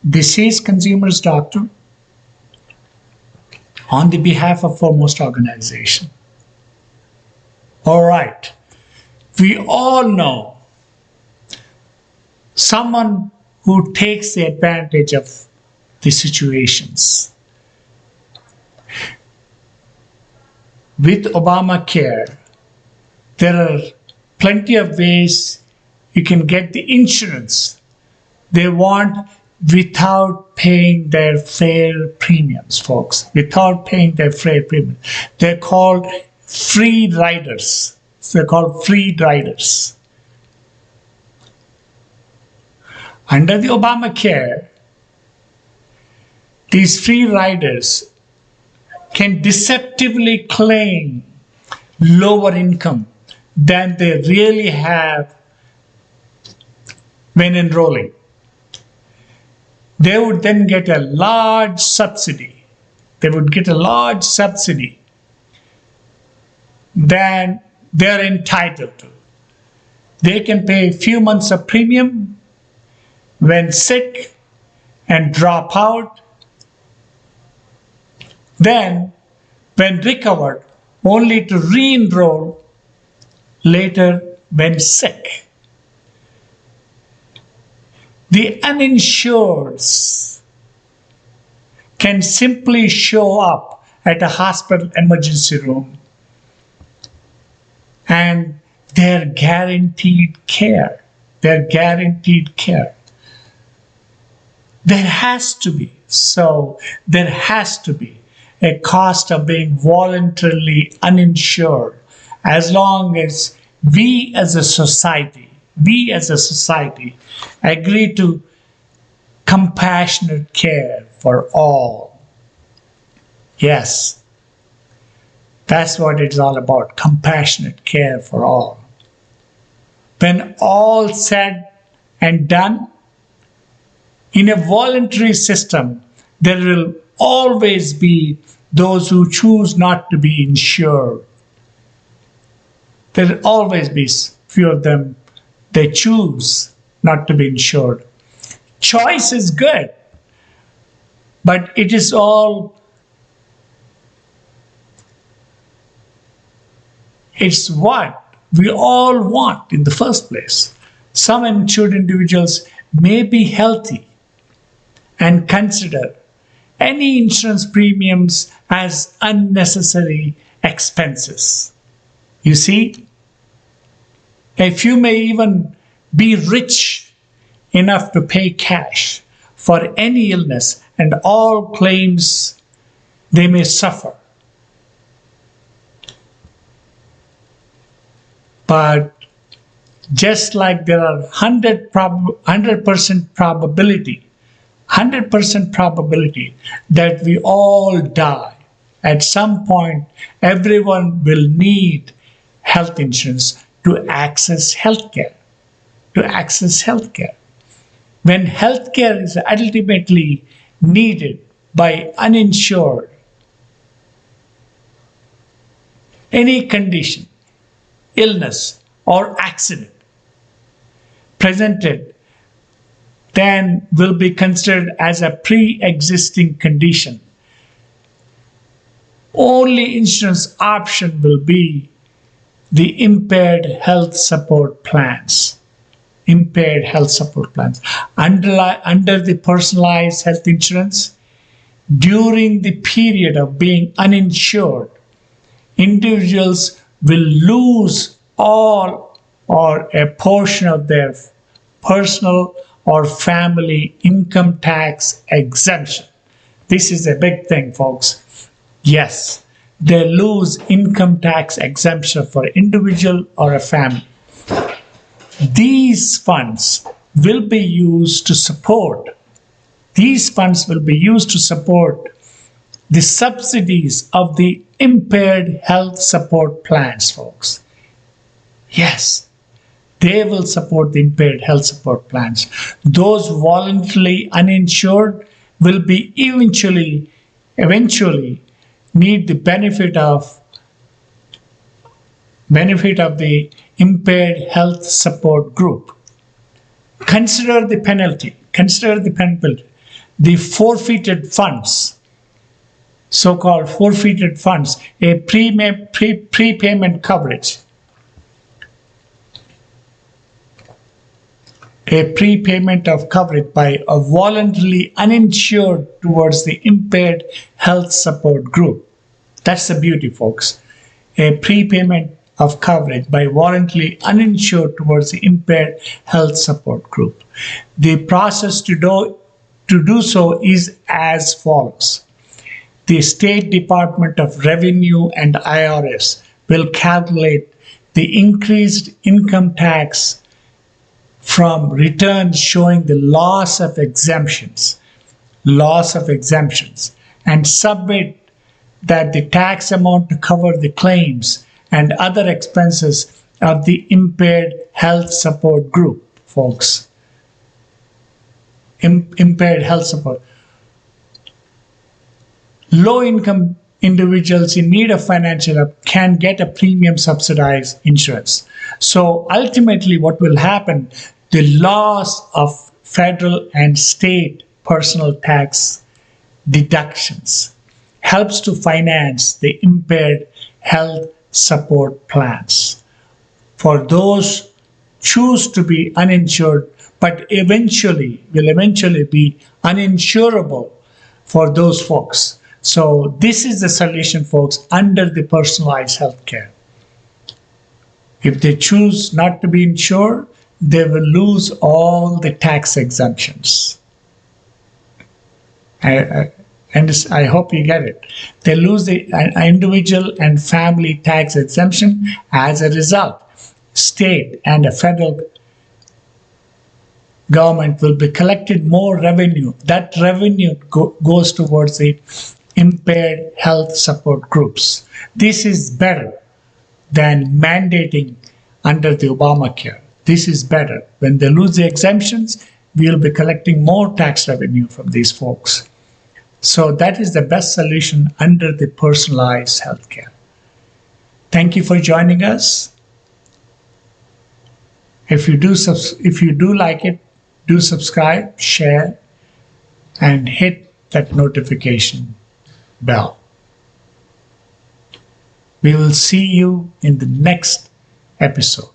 This is Consumers Doctor on the behalf of Foremost Organization. All right, we all know someone who takes the advantage of the situations. With Obamacare, there are plenty of ways you can get the insurance they want without paying their fair premiums, folks. Without paying their fair premiums. They're called free riders. They're called free riders. Under the Obamacare, these free riders can deceptively claim lower income than they really have when enrolling. They would then get a large subsidy. They would get a large subsidy than they're entitled to. They can pay a few months of premium when sick and drop out. Then, when recovered, only to re-enroll later when sick. The uninsureds can simply show up at a hospital emergency room and they're guaranteed care. They're guaranteed care. There has to be a cost of being voluntarily uninsured as long as we as a society agree to compassionate care for all. Yes, that's what it's all about, compassionate care for all. When all said and done, in a voluntary system, there will always be those who choose not to be insured. There will always be few of them. They choose not to be insured. Choice is good, but it's what we all want in the first place. Some insured individuals may be healthy and consider any insurance premiums as unnecessary expenses. You see? A few may even be rich enough to pay cash for any illness and all claims they may suffer. But just like there are 100% probability that we all die, at some point everyone will need health insurance to access healthcare. When healthcare is ultimately needed by uninsured, any condition, illness, or accident presented then will be considered as a pre-existing condition. Only insurance option will be the impaired health support plans. Under the personalized health insurance, during the period of being uninsured, individuals will lose all or a portion of their personal or family income tax exemption. This is a big thing, folks. Yes, they lose income tax exemption for individual or a family. These funds will be used to support the subsidies of the impaired health support plans, folks. Yes, they will support the impaired health support plans. Those voluntarily uninsured will be eventually need the benefit of the impaired health support group. Consider the penalty. the forfeited funds, so-called forfeited funds, a prepayment coverage. A prepayment of coverage by a voluntarily uninsured towards the impaired health support group. That's the beauty, folks. A prepayment of coverage by voluntarily uninsured towards the impaired health support group. The process to do so is as follows. The State Department of Revenue and IRS will calculate the increased income tax from returns showing the loss of exemptions, and submit that the tax amount to cover the claims and other expenses of the impaired health support group, folks. Impaired health support. Low-income individuals in need of financial help can get a premium subsidized insurance. So ultimately what will happen, the loss of federal and state personal tax deductions helps to finance the impaired health support plans. For those choose to be uninsured, but will eventually be uninsurable for those folks. So this is the solution, folks, under the personalized health care. If they choose not to be insured, they will lose all the tax exemptions. And I hope you get it. They lose the individual and family tax exemption. As a result, state and a federal government will be collecting more revenue. That revenue goes towards the impaired health support groups. This is better than mandating under the Obamacare. This is better. When they lose the exemptions, we'll be collecting more tax revenue from these folks. So that is the best solution under the personalized healthcare. Thank you for joining us. If you do like it, do subscribe, share, and hit that notification bell. We will see you in the next episode.